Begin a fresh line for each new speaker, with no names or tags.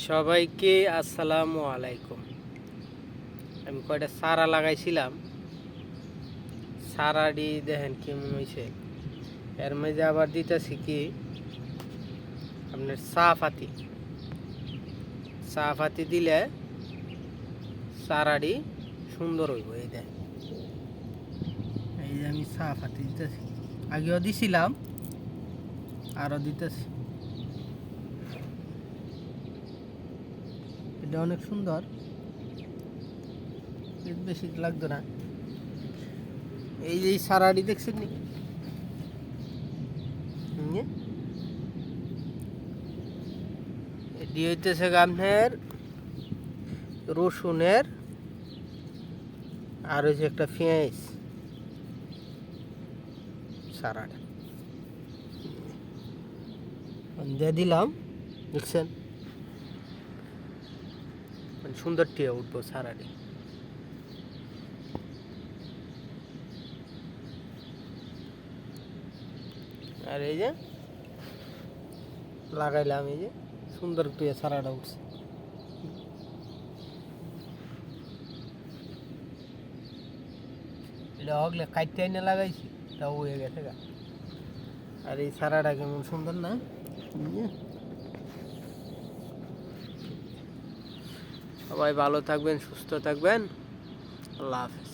সবাইকে আসসালামু আলাইকুম। আমি কয়টা চারা লাগাইছিলাম, চারাটি দেখেন কেমন হয়েছে। এর মধ্যে আবার দিতেছি কি আপনার চা পাতি দিলে চারাটি সুন্দর হইব। এই দেখেন, এই যে আমি চা পাতি দিতেছি, আগেও দিছিলাম আরও দিতেছি। এটা অনেক সুন্দর, বেশি লাগতো না। এই যে সারাটি দেখছেন নি, এটি হইতেছে আপনার রসুনের আর হচ্ছে একটা পেঁয়াজ সারাটা দিয়ে দিলাম, দেখছেন সুন্দর টিয়া উঠবো সারাটি। আর এই যে লাগাইলাম, এই যে সুন্দর টিয়া সারাটা উঠছে। এটা হগলে কাটতে এনে লাগাইছি, এটাও হয়ে গেছে গা। আর এই সারাটা কেমন সুন্দর না। সবাই ভালো থাকবেন, সুস্থ থাকবেন। আল্লাহ হাফেজ।